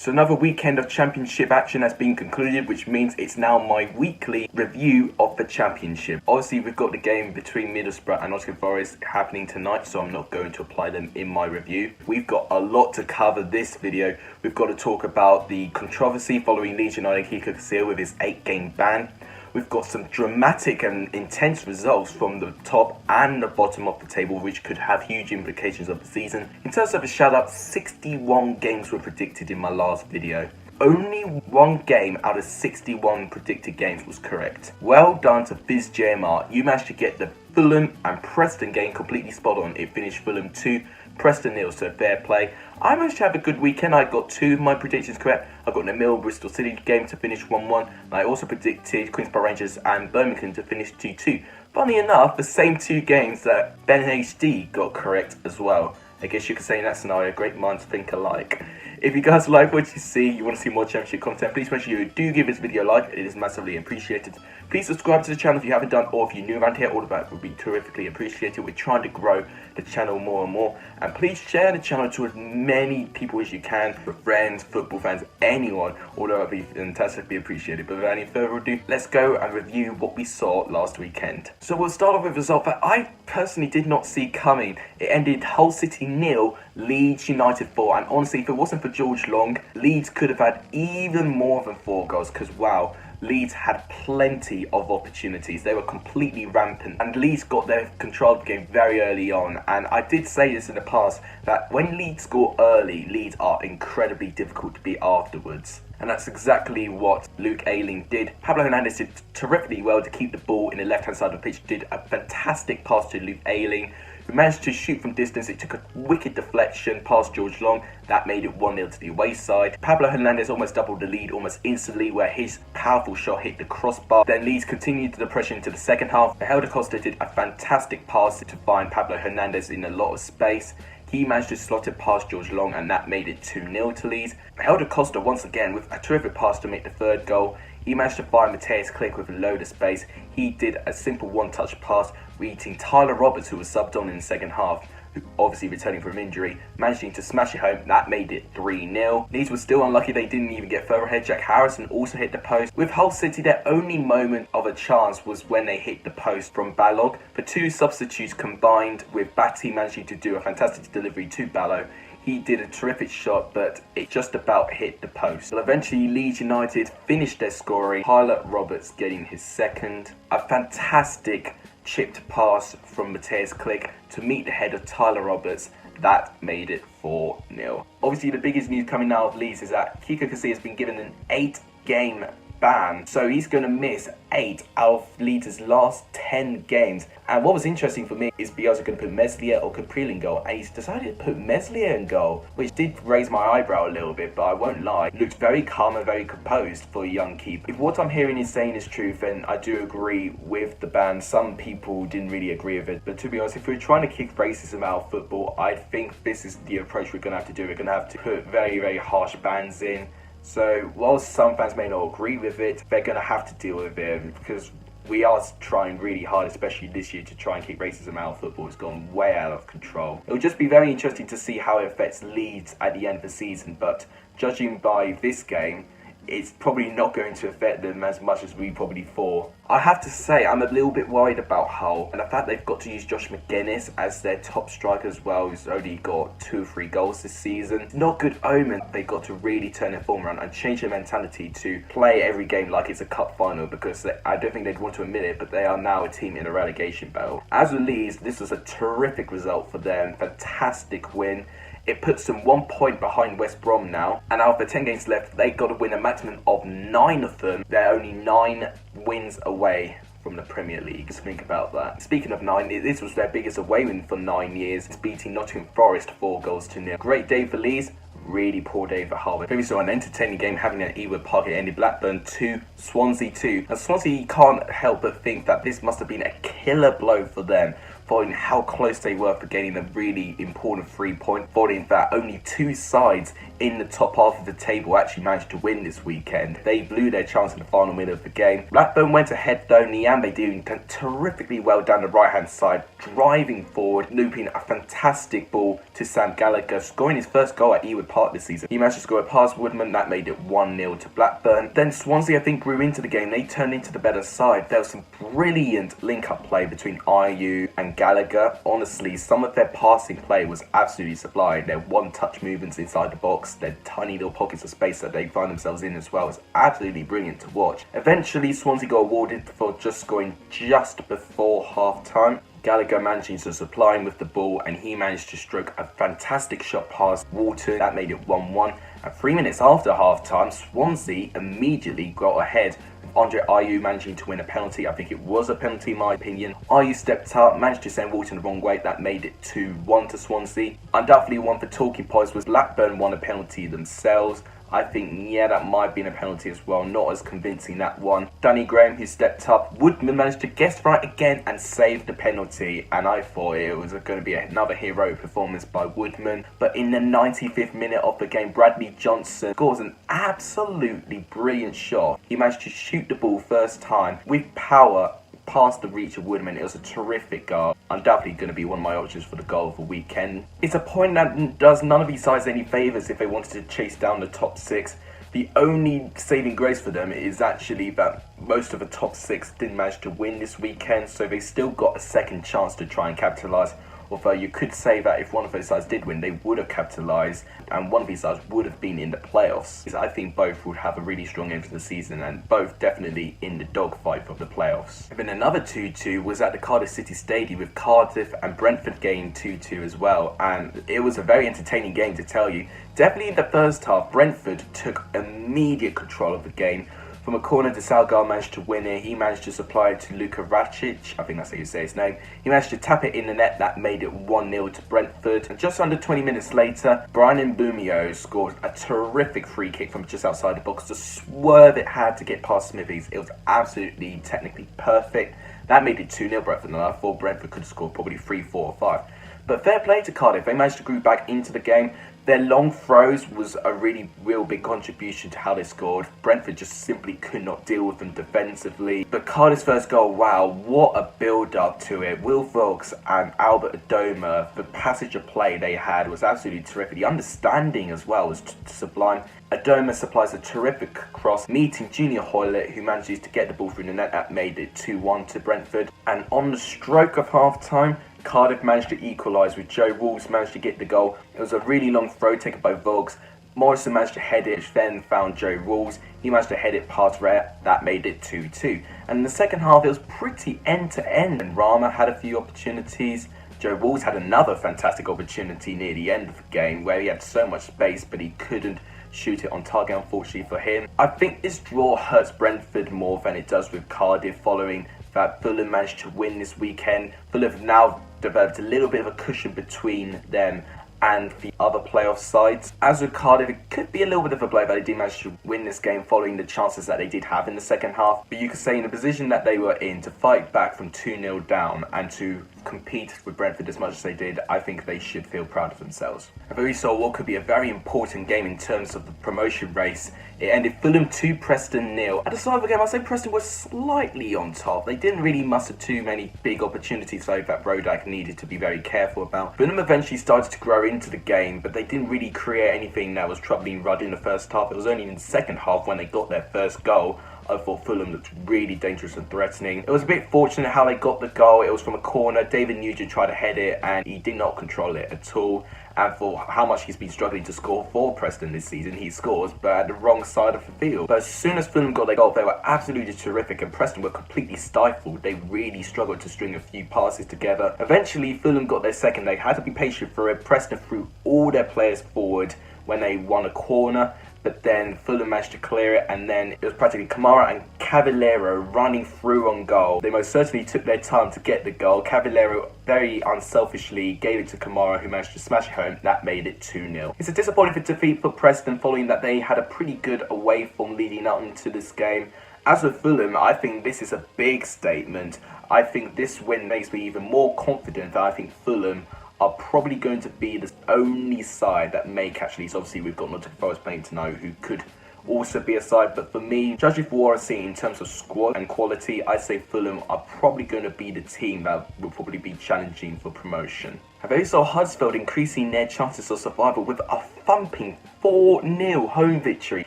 So another weekend of championship action has been concluded, which means it's now my weekly review of the championship. Obviously, we've got the game between Middlesbrough and Nottingham Forest happening tonight, so I'm not going to apply them in my review. We've got a lot to cover this video. We've got to talk about the controversy following Leeds United Kiko Casilla with his 8-game ban. We've got some dramatic and intense results from the top and the bottom of the table, which could have huge implications of the season. In terms of a shout out, 61 games were predicted in my last video. Only one game out of 61 predicted games was correct. Well done to Fizz JMR. You managed to get the Fulham and Preston game completely spot on. It finished Fulham 2, Preston 0, so fair play. I managed to have a good weekend. I got 2 of my predictions correct. I got the Millwall Bristol City game to finish 1-1. And I also predicted Queen's Park Rangers and Birmingham to finish 2-2. Funny enough, the same 2 games that Ben HD got correct as well. I guess you could say in that scenario, great minds think alike. If you guys like what you see, you want to see more championship content, please make sure you do give this video a like. It is massively appreciated. Please subscribe to the channel if you haven't done, or if you're new around here, all of that would be terrifically appreciated. We're trying to grow the channel more and more. And please share the channel to as many people as you can, with friends, football fans, anyone. All that would be fantastically appreciated. But without any further ado, let's go and review what we saw last weekend. So we'll start off with a result that I personally did not see coming. It ended Hull City 0, Leeds United 4. And honestly, if it wasn't for George Long, Leeds could have had even more than 4 goals, because wow, Leeds had plenty of opportunities. They were completely rampant, and Leeds got their control of the game very early on. And I did say this in the past, that when Leeds score early, Leeds are incredibly difficult to beat afterwards. And that's exactly what Luke Ayling did. Pablo Hernandez did terrifically well to keep the ball in the left-hand side of the pitch. Did a fantastic pass to Luke Ayling, who managed to shoot from distance. It took a wicked deflection past George Long. That made it 1-0 to the away side. Pablo Hernandez almost doubled the lead almost instantly, where his powerful shot hit the crossbar. Then Leeds continued the pressure into the second half. Helder Costa did a fantastic pass to find Pablo Hernandez in a lot of space. He managed to slot it past George Long, and that made it 2-0 to Leeds. Helder Costa once again with a terrific pass to make the 3rd goal. He managed to find Matthäus Klick with a load of space. He did a simple one-touch pass, reaching Tyler Roberts, who was subbed on in the second half, who obviously returning from injury, managing to smash it home. That made it 3-0. Leeds were still unlucky they didn't even get further ahead. Jack Harrison also hit the post. With Hull City, their only moment of a chance was when they hit the post from Balog. The 2 substitutes combined, with Batty managing to do a fantastic delivery to Ballo. He did a terrific shot, but it just about hit the post. Well, eventually Leeds United finished their scoring, Tyler Roberts getting his 2nd. A fantastic chipped pass from Matthäus Klick to meet the head of Tyler Roberts. That made it 4-0. Obviously, the biggest news coming out of Leeds is that Kiko Casilla has been given an 8-game ban, so he's going to miss 8 out of Leeds' last 10 games. And what was interesting for me is Bielsa going to put Meslier or Caprile in goal, and he's decided to put Meslier in goal, which did raise my eyebrow a little bit, but I won't lie, looked very calm and very composed for a young keeper. If what I'm hearing is saying is true, then I do agree with the ban. Some people didn't really agree with it, but to be honest, if we're trying to kick racism out of football, I think this is the approach we're going to have to do. We're going to have to put very, very harsh bans in. So whilst some fans may not agree with it, they're going to have to deal with it, because we are trying really hard, especially this year, to try and keep racism out of football. It's gone way out of control. It'll just be very interesting to see how it affects Leeds at the end of the season, but judging by this game, it's probably not going to affect them as much as we probably thought. I have to say, I'm a little bit worried about Hull, and the fact they've got to use Josh McGuinness as their top striker as well, who's only got 2 or 3 goals this season. It's not good omen. They've got to really turn their form around and change their mentality to play every game like it's a cup final, because I don't think they'd want to admit it, but they are now a team in a relegation battle. As with Leeds, this was a terrific result for them. Fantastic win. It puts them 1 point behind West Brom now, and out of the 10 games left, they've got to win a maximum of 9 of them. They're only 9 wins away from the Premier League. Just think about that. Speaking of 9, this was their biggest away win for 9 years. It's beating Nottingham Forest 4-0. Great day for Leeds. Really poor day for Hull. We saw an entertaining game having at Ewood Park. It ended Blackburn 2, Swansea 2. And Swansea can't help but think that this must have been a killer blow for them, following how close they were for gaining a really important 3 point, following that only 2 sides in the top half of the table actually managed to win this weekend. They blew their chance in the final minute of the game. Blackburn went ahead though, Niambe doing terrifically well down the right hand side, driving forward, looping a fantastic ball to Sam Gallagher, scoring his first goal at Ewood Park this season. He managed to score it past Woodman, that made it 1-0 to Blackburn. Then Swansea, I think, grew into the game. They turned into the better side. There was some brilliant link-up play between Ayew and Gallagher. Honestly, some of their passing play was absolutely sublime. Their one-touch movements inside the box, their tiny little pockets of space that they find themselves in as well, was absolutely brilliant to watch. Eventually, Swansea got awarded for just scoring just before half-time. Gallagher managing to supply him with the ball, and he managed to stroke a fantastic shot past Walton. That made it 1-1. And 3 minutes after half-time, Swansea immediately got ahead, with Andre Ayew managing to win a penalty. I think it was a penalty in my opinion. Ayew stepped up, managed to send Walton the wrong way. That made it 2-1 to Swansea. Undoubtedly one for talking points was Blackburn won a penalty themselves. I think, yeah, that might have been a penalty as well. Not as convincing, that one. Danny Graham, who stepped up. Woodman managed to guess right again and saved the penalty. And I thought it was going to be another heroic performance by Woodman. But in the 95th minute of the game, Bradley Johnson scores an absolutely brilliant shot. He managed to shoot the ball first time with power past the reach of Woodman. It was a terrific goal. Undoubtedly going to be one of my options for the goal of the weekend. It's a point that does none of these sides any favours if they wanted to chase down the top six. The only saving grace for them is actually that most of the top six didn't manage to win this weekend, so they still got a second chance to try and capitalise. Although you could say that if one of those sides did win, they would have capitalised, and one of these sides would have been in the playoffs. I think both would have a really strong end to the season, and both definitely in the dogfight of the playoffs. And then another 2-2 was at the Cardiff City Stadium, with Cardiff and Brentford getting 2-2 as well, and it was a very entertaining game to tell you. Definitely in the first half, Brentford took immediate control of the game. From a corner, Desalgar managed to win it. He managed to supply it to Luka Racic. I think that's how you say his name. He managed to tap it in the net. That made it 1-0 to Brentford. And just under 20 minutes later, Brian Mbumio scored a terrific free kick from just outside the box. The swerve it had to get past Smithies, it was absolutely technically perfect. That made it 2-0 Brentford, and I thought Brentford could have scored probably 3, 4 or 5. But fair play to Cardiff. They managed to group back into the game. Their long throws was a real big contribution to how they scored. Brentford just simply could not deal with them defensively. But Cardiff's first goal, wow, what a build-up to it. Will Wilkes and Albert Adoma, the passage of play they had was absolutely terrific. The understanding as well was sublime. Adoma supplies a terrific cross, meeting Junior Hoylett, who manages to get the ball through the net. That made it 2-1 to Brentford. And on the stroke of half-time, Cardiff managed to equalise, with Joe Wolves managed to get the goal. It was a really long throw taken by Vogs. Morrison managed to head it, which then found Joe Wolves. He managed to head it past Rare. That made it 2-2. And in the second half, it was pretty end-to-end. And Rama had a few opportunities. Joe Wolves had another fantastic opportunity near the end of the game where he had so much space, but he couldn't shoot it on target, unfortunately for him. I think this draw hurts Brentford more than it does with Cardiff, following that Fulham managed to win this weekend. Fulham have now developed a little bit of a cushion between them and the other playoff sides. As with Cardiff, it could be a little bit of a blow that they did manage to win this game following the chances that they did have in the second half. But you could say in the position that they were in, to fight back from 2-0 down and to compete with Brentford as much as they did, I think they should feel proud of themselves. And we saw what could be a very important game in terms of the promotion race. It ended Fulham 2, Preston 0. At the start of the game, I'd say Preston was slightly on top. They didn't really muster too many big opportunities though that Rodak needed to be very careful about. Fulham eventually started to grow into the game, but they didn't really create anything that was troubling Rudd in the first half. It was only in the second half when they got their first goal. I thought Fulham looked really dangerous and threatening. It was a bit fortunate how they got the goal. It was from a corner. David Nugent tried to head it and he did not control it at all. And for how much he's been struggling to score for Preston this season, he scores, but at the wrong side of the field. But as soon as Fulham got their goal, they were absolutely terrific, and Preston were completely stifled. They really struggled to string a few passes together. Eventually, Fulham got their second. They had to be patient for it. Preston threw all their players forward when they won a corner, but then Fulham managed to clear it, and then it was practically Kamara and Cavallero running through on goal. They most certainly took their time to get the goal. Cavallero very unselfishly gave it to Kamara, who managed to smash it home. That made it 2-0. It's a disappointing defeat for Preston, following that they had a pretty good away form leading up into this game. As with Fulham, I think this is a big statement. I think this win makes me even more confident that I think Fulham are probably going to be the only side that may catch Leeds. Obviously, we've got Nottingham Forest playing tonight, who could also be a side, but for me, judging for what I've seen in terms of squad and quality, I'd say Fulham are probably going to be the team that will probably be challenging for promotion. However, we saw Huddersfield increasing their chances of survival with a thumping 4-0 home victory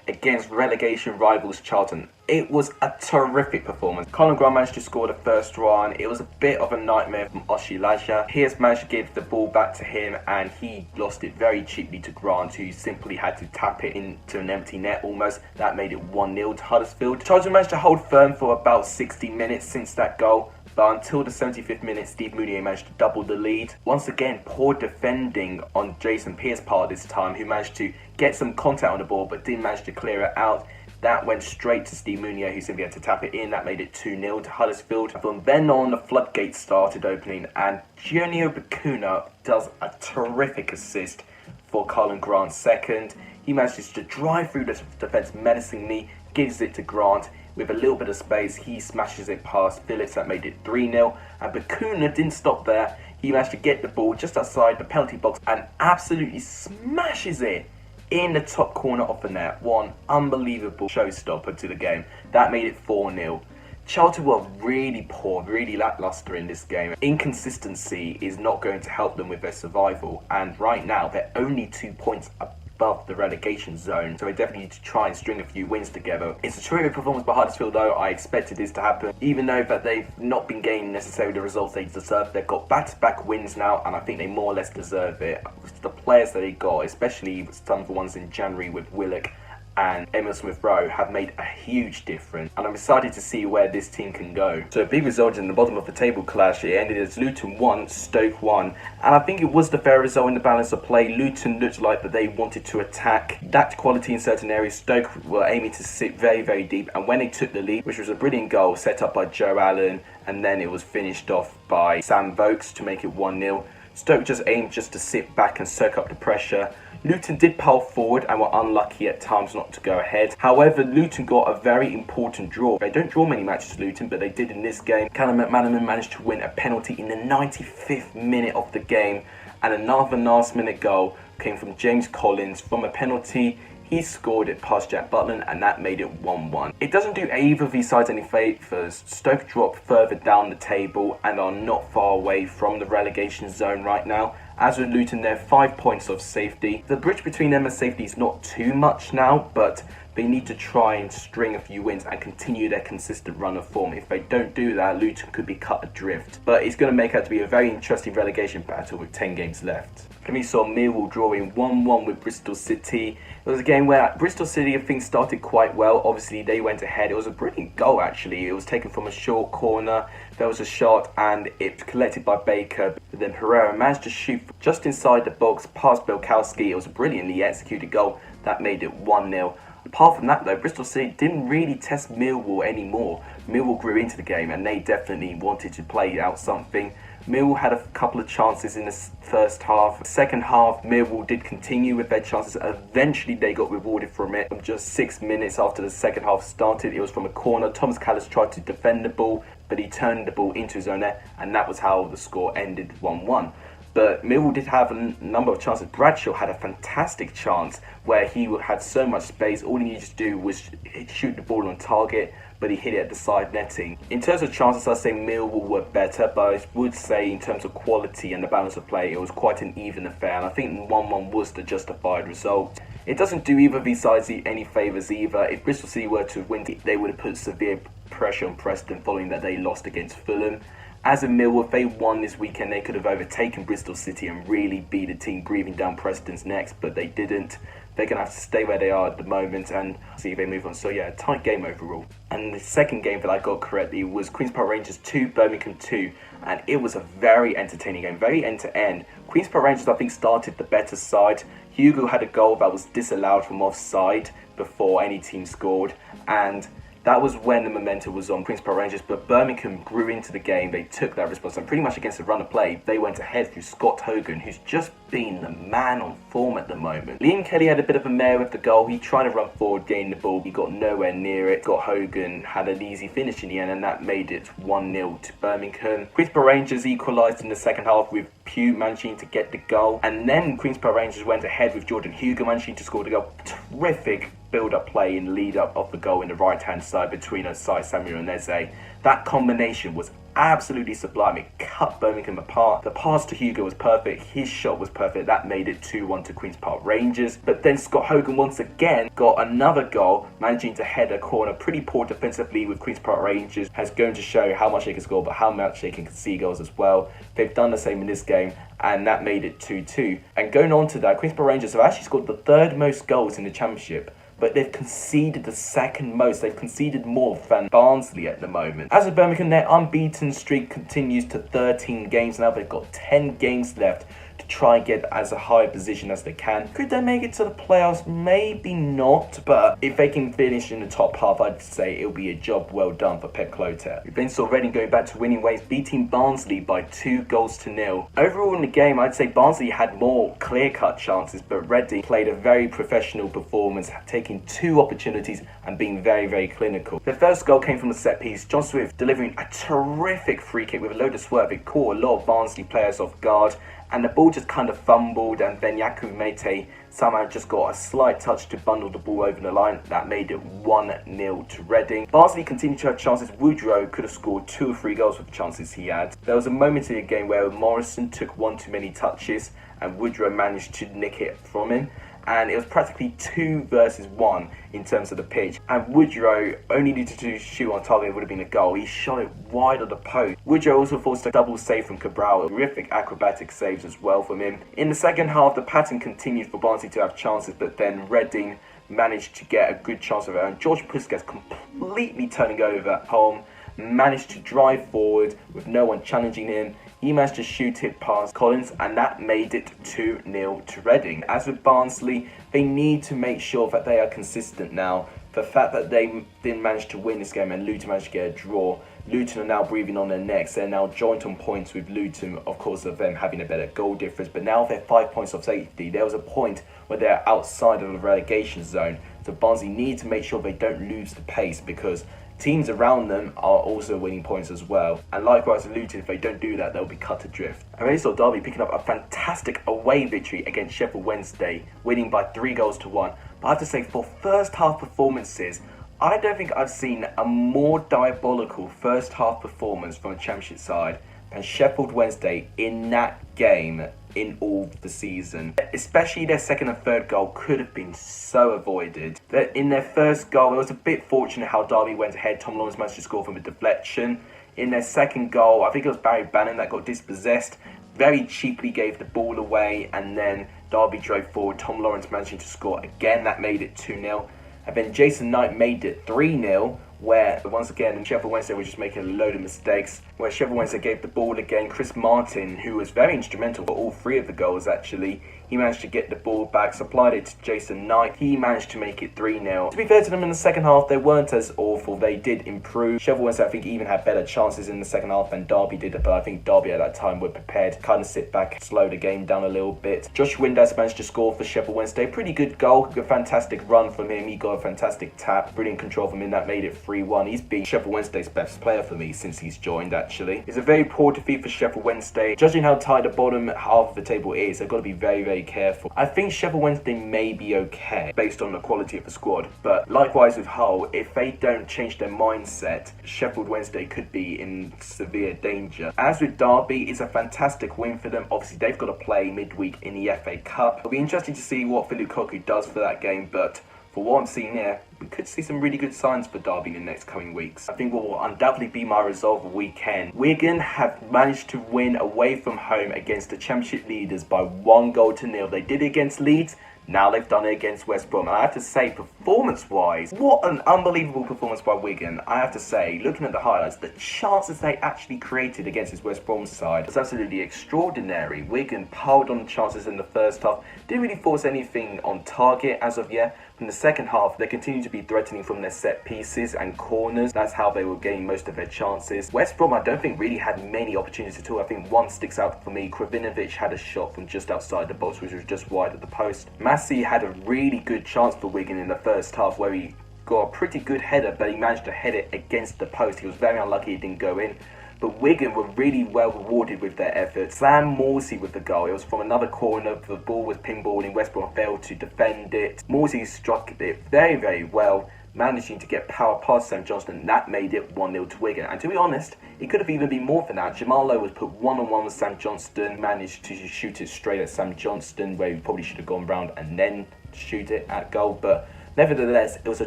against relegation rivals Charlton. It was a terrific performance. Colin Grant managed to score the first one. It was a bit of a nightmare from Oshilaja. Here's managed to give the ball back to him, and he lost it very cheaply to Grant, who simply had to tap it into an empty net almost. That made it 1-0 to Huddersfield. Charlton managed to hold firm for about 60 minutes since that goal, but until the 75th minute, Steve Mounier managed to double the lead. Once again, poor defending on Jason Pearce's part this time, who managed to get some contact on the ball but didn't manage to clear it out. That went straight to Steve Mounier, who simply had to tap it in. That made it 2-0 to Huddersfield. From then on, the floodgates started opening, and Gionio Bacuna does a terrific assist for Colin Grant's second. He manages to drive through the defence menacingly, gives it to Grant. With a little bit of space, he smashes it past Phillips. That made it 3-0. And Bacuna didn't stop there. He managed to get the ball just outside the penalty box and absolutely smashes it in the top corner of the net. One unbelievable showstopper to the game. That made it 4-0. Charlton were really poor, really lackluster in this game. Inconsistency is not going to help them with their survival, and right now they're only 2 points above the relegation zone, so they definitely need to try and string a few wins together. It's a terrific performance by Huddersfield though. I expected this to happen, even though that they've not been gaining necessarily the results they deserve. They've got back-to-back wins now, and I think they more or less deserve it. The players that they got, especially some of the ones in January with Willock and Emil Smith-Rowe, have made a huge difference, and I'm excited to see where this team can go. So a big result in the bottom of the table clash. It ended as Luton 1, Stoke 1, and I think it was the fair result in the balance of play. Luton looked like that they wanted to attack, lacked quality in certain areas. Stoke were aiming to sit very, very deep, and when they took the lead, which was a brilliant goal set up by Joe Allen, and then it was finished off by Sam Vokes to make it 1-0. Stoke just aimed just to sit back and soak up the pressure. Luton did pile forward and were unlucky at times not to go ahead. However, Luton got a very important draw. They don't draw many matches, Luton, but they did in this game. Callum McManaman managed to win a penalty in the 95th minute of the game, and another last-minute goal came from James Collins from a penalty. He scored it past Jack Butland, and that made it 1-1. It doesn't do either of these sides any favours. Stoke drop further down the table and are not far away from the relegation zone right now. As with Luton, they're 5 points of safety. The bridge between them and safety is not too much now, but they need to try and string a few wins and continue their consistent run of form. If they don't do that, Luton could be cut adrift. But it's going to make out to be a very interesting relegation battle with 10 games left. Then we saw Millwall drawing 1-1 with Bristol City. It was a game where Bristol City, I think, started quite well. Obviously, they went ahead. It was a brilliant goal, actually. It was taken from a short corner. There was a shot, and it was collected by Baker. But then Herrera managed to shoot just inside the box past Belkowski. It was a brilliantly executed goal. That made it 1-0. Apart from that though, Bristol City didn't really test Millwall anymore. Millwall grew into the game and they definitely wanted to play out something. Millwall had a couple of chances in the first half. Second half, Millwall did continue with their chances. Eventually they got rewarded from it. Just 6 minutes after the second half started, it was from a corner. Thomas Callis tried to defend the ball, but he turned the ball into his own net, and that was how the score ended 1-1. But Millwall did have a number of chances. Bradshaw had a fantastic chance where he had so much space. All he needed to do was shoot the ball on target, but he hit it at the side netting. In terms of chances, I'd say Millwall were better, but I would say in terms of quality and the balance of play, it was quite an even affair, and I think 1-1 was the justified result. It doesn't do either of these sides any favours either. If Bristol City were to win, they would have put severe pressure on Preston following that they lost against Fulham. As in Millwall, if they won this weekend, they could have overtaken Bristol City and really be the team breathing down Preston's necks, but they didn't. They're going to have to stay where they are at the moment and see if they move on. So yeah, a tight game overall. And the second game that I got correctly was Queen's Park Rangers 2, Birmingham 2. And it was a very entertaining game, very end-to-end. Queen's Park Rangers, I think, started the better side. Hugo had a goal that was disallowed from offside before any team scored. And that was when the momentum was on Queen's Park Rangers, but Birmingham grew into the game. They took that response, and pretty much against the run of play, they went ahead through Scott Hogan, who's just been the man on form at the moment. Liam Kelly had a bit of a mare with the goal. He tried to run forward, gain the ball. He got nowhere near it. Scott Hogan had an easy finish in the end, and that made it 1-0 to Birmingham. Queen's Park Rangers equalised in the second half with Pugh managing to get the goal. And then Queen's Park Rangers went ahead with Jordan Hugo managing to score the goal. Terrific build-up play in lead-up of the goal in the right-hand side between Osai, Samuel and Eze. That combination was absolutely sublime. It cut Birmingham apart. The pass to Hugo was perfect. His shot was perfect. That made it 2-1 to Queen's Park Rangers. But then Scott Hogan once again got another goal, managing to head a corner. Pretty poor defensively with Queen's Park Rangers. Has going to show how much they can score, but how much they can concede goals as well. They've done the same in this game, and that made it 2-2. And going on to that, Queen's Park Rangers have actually scored the third most goals in the Championship, but they've conceded the second most. They've conceded more than Barnsley at the moment. As with Birmingham, their unbeaten streak continues to 13 games now. They've got 10 games left to try and get as a high position as they can. Could they make it to the playoffs? Maybe not, but if they can finish in the top half, I'd say it'll be a job well done for Pep Clotet. We then saw Reading going back to winning ways, beating Barnsley by 2-0. Overall in the game, I'd say Barnsley had more clear-cut chances, but Reading played a very professional performance, taking 2 opportunities and being very, very clinical. Their first goal came from the set piece. John Swift delivering a terrific free kick with a load of swerve. It caught a lot of Barnsley players off guard, and the ball just kind of fumbled, and then Yaku Mete somehow just got a slight touch to bundle the ball over the line. That made it 1-0 to Reading. Barnsley continued to have chances. Woodrow could have scored 2 or 3 goals with the chances he had. There was a moment in the game where Morrison took 1 too many touches, and Woodrow managed to nick it from him. And it was practically 2 versus 1 in terms of the pitch. And Woodrow only needed to shoot on target, it would have been a goal. He shot it wide of the post. Woodrow also forced a double save from Cabral. Terrific acrobatic saves as well from him. In the second half, the pattern continued for Barnsley to have chances, but then Reading managed to get a good chance of it. And George Puskas completely turning over at home, managed to drive forward with no one challenging him. He managed to shoot it past Collins, and that made it 2-0 to Reading. As with Barnsley, they need to make sure that they are consistent now. The fact that they didn't manage to win this game and Luton managed to get a draw, Luton are now breathing on their necks. They're now joint on points with Luton, of course, of them having a better goal difference, but now they're 5 points off safety. There was a point where they're outside of the relegation zone, so Barnsley need to make sure they don't lose the pace, because teams around them are also winning points as well. And likewise with Luton, if they don't do that, they'll be cut adrift. I really saw Derby picking up a fantastic away victory against Sheffield Wednesday, winning by 3-1. But I have to say, for first half performances, I don't think I've seen a more diabolical first half performance from a Championship side than Sheffield Wednesday in that game in all the season. Especially their second and third goal could have been so avoided. In their first goal, it was a bit fortunate how Derby went ahead. Tom Lawrence managed to score from a deflection. In their second goal, I think it was Barry Bannon that got dispossessed, very cheaply gave the ball away, and then Derby drove forward. Tom Lawrence managing to score again, that made it 2-0. And then Jason Knight made it 3-0, where once again Sheffield Wednesday was just making a load of mistakes, where Sheffield Wednesday gave the ball again. Chris Martin, who was very instrumental for all 3 of the goals actually, he managed to get the ball back, supplied it to Jason Knight. He managed to make it 3-0. To be fair to them, in the second half, they weren't as awful. They did improve. Sheffield Wednesday, I think, even had better chances in the second half than Derby did, but I think Derby at that time were prepared to kind of sit back, slow the game down a little bit. Josh Windass managed to score for Sheffield Wednesday. Pretty good goal, a fantastic run from him. He got a fantastic tap, brilliant control from him. That made it 3-1. He's been Sheffield Wednesday's best player for me since he's joined, actually. It's a very poor defeat for Sheffield Wednesday. Judging how tight the bottom half of the table is, they've got to be very, very careful. I think Sheffield Wednesday may be okay based on the quality of the squad, but likewise with Hull, if they don't change their mindset, Sheffield Wednesday could be in severe danger. As with Derby, it's a fantastic win for them. Obviously, they've got to play midweek in the FA Cup. It'll be interesting to see what Philip Koku does for that game, but for what I'm seeing here, we could see some really good signs for Derby in the next coming weeks. I think what will undoubtedly be my resolve of weekend. Wigan have managed to win away from home against the Championship leaders by 1-0. They did it against Leeds. Now they've done it against West Brom. And I have to say, performance-wise, what an unbelievable performance by Wigan. I have to say, looking at the highlights, the chances they actually created against this West Brom side was absolutely extraordinary. Wigan piled on chances in the first half. Didn't really force anything on target as of yet. In the second half, they continued to be threatening from their set pieces and corners. That's how they were getting most of their chances. West Brom, I don't think really had many opportunities at all. I think one sticks out for me. Kravinovic had a shot from just outside the box, which was just wide of the post. Massey had a really good chance for Wigan in the first half, where he got a pretty good header, but he managed to head it against the post. He was very unlucky it didn't go in. But Wigan were really well rewarded with their efforts. Sam Morsey with the goal. It was from another corner. The ball was pinballed and West Brom failed to defend it. Morsey struck it very, very well, managing to get power past Sam Johnston. That made it 1-0 to Wigan. And to be honest, it could have even been more than that. Jamal Lowe was put one-on-one with Sam Johnston, managed to shoot it straight at Sam Johnston, where he probably should have gone round and then shoot it at goal. But nevertheless, it was a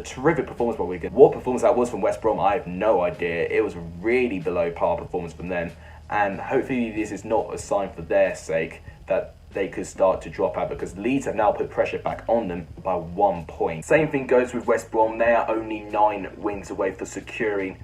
terrific performance by Wigan. What performance that was from West Brom, I have no idea. It was really below par performance from them. And hopefully this is not a sign for their sake that they could start to drop out, because Leeds have now put pressure back on them by 1 point. Same thing goes with West Brom. They are only 9 wins away for securing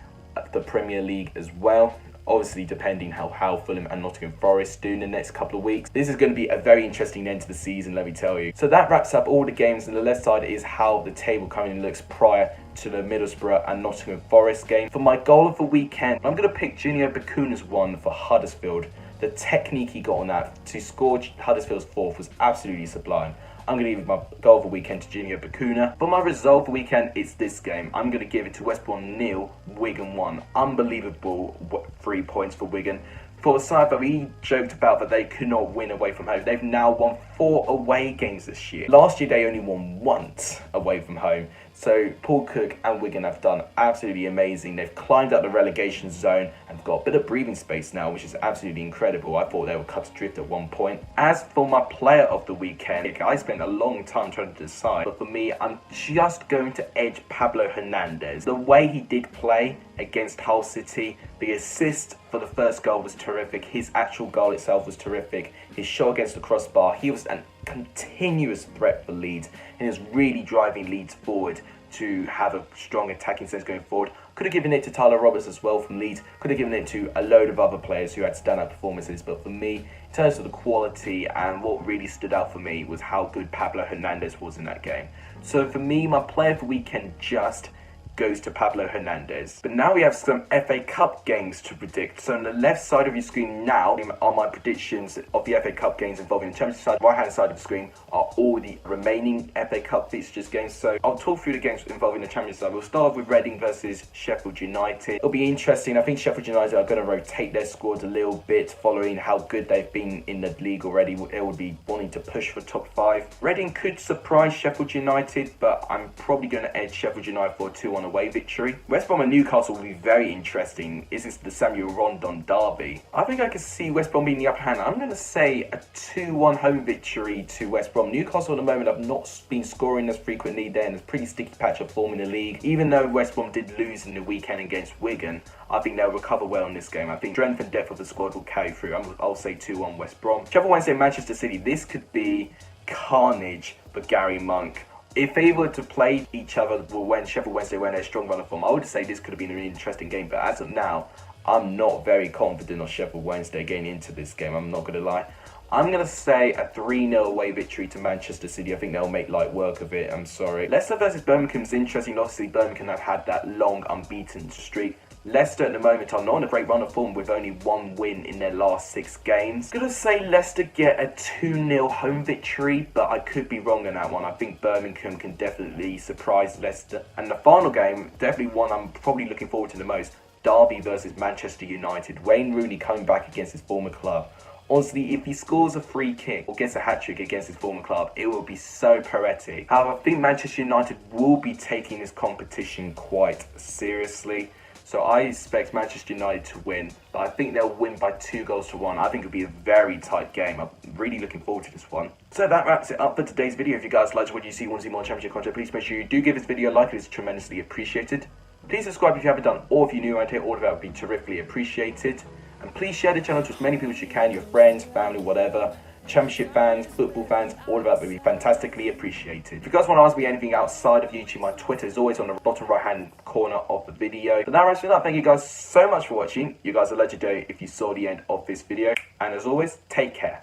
the Premier League as well. Obviously, depending how Fulham and Nottingham Forest do in the next couple of weeks. This is going to be a very interesting end to the season, let me tell you. So that wraps up all the games. On the left side is how the table currently looks prior to the Middlesbrough and Nottingham Forest game. For my goal of the weekend, I'm going to pick Junior Bakuna's one for Huddersfield. The technique he got on that to score Huddersfield's fourth was absolutely sublime. I'm going to give my goal of the weekend to Junior Bakuna. For my result for the weekend, it's this game. I'm going to give it to West Brom 0, Wigan 1. Unbelievable 3 points for Wigan. For a side that we joked about that they could not win away from home, they've now won 4 away games this year. Last year they only won once away from home. So Paul Cook and Wigan have done absolutely amazing. They've climbed out the relegation zone and got a bit of breathing space now, which is absolutely incredible. I thought they were cut adrift at one point. As for my player of the weekend, I spent a long time trying to decide, but for me, I'm just going to edge Pablo Hernandez. The way he did play against Hull City, the assist for the first goal was terrific. His actual goal itself was terrific. His shot against the crossbar, he was a continuous threat for Leeds and is really driving Leeds forward to have a strong attacking sense going forward. Could have given it to Tyler Roberts as well from Leeds. Could have given it to a load of other players who had standout performances. But for me, in terms of the quality and what really stood out for me was how good Pablo Hernandez was in that game. So for me, my player of the weekend just goes to Pablo Hernandez. But now we have some FA Cup games to predict. So on the left side of your screen now are my predictions of the FA Cup games involving the Championship side. Right hand side of the screen are all the remaining FA Cup fixtures games. So I'll talk through the games involving the Championship side. We'll start off with Reading versus Sheffield United. It'll be interesting. I think Sheffield United are going to rotate their squads a little bit following how good they've been in the league already. It will be wanting to push for top 5. Reading could surprise Sheffield United, but I'm probably going to edge Sheffield United for a 2-1 away victory. West Brom and Newcastle will be very interesting. Is this the Samuel Rondon derby? I think I could see West Brom being the upper hand. I'm going to say a 2-1 home victory to West Brom. Newcastle at the moment have not been scoring as frequently. They're in a pretty sticky patch of form in the league. Even though West Brom did lose in the weekend against Wigan, I think they'll recover well in this game. I think strength and depth of the squad will carry through. I'll say 2-1 West Brom. Sheffield Wednesday, Manchester City. This could be carnage for Gary Monk. If they were to play each other when Sheffield Wednesday went a strong run of form, I would say this could have been a really interesting game. But as of now, I'm not very confident of Sheffield Wednesday getting into this game. I'm not going to lie. I'm going to say a 3-0 away victory to Manchester City. I think they'll make light work of it. I'm sorry. Leicester versus Birmingham is interesting. Obviously, Birmingham have had that long unbeaten streak. Leicester at the moment are not on a great run of form with only 1 win in their last 6 games. I'm going to say Leicester get a 2-0 home victory, but I could be wrong on that one. I think Birmingham can definitely surprise Leicester. And the final game, definitely one I'm probably looking forward to the most, Derby versus Manchester United. Wayne Rooney coming back against his former club. Honestly, if he scores a free kick or gets a hat-trick against his former club, it will be so poetic. However, I think Manchester United will be taking this competition quite seriously. So I expect Manchester United to win, but I think they'll win by 2-1. I think it'll be a very tight game. I'm really looking forward to this one. So that wraps it up for today's video. If you guys liked what you see, want to see more Championship content, please make sure you do give this video a like. It is tremendously appreciated. Please subscribe if you haven't done, or if you're new around here, all of that would be terrifically appreciated. And please share the channel to as many people as you can, your friends, family, whatever. Championship fans, football fans, all of that would be fantastically appreciated. If you guys want to ask me anything outside of YouTube, my Twitter is always on the bottom right hand corner of the video. But that wraps it up. Thank you guys so much for watching. You guys are legendary if you saw the end of this video. And as always, take care.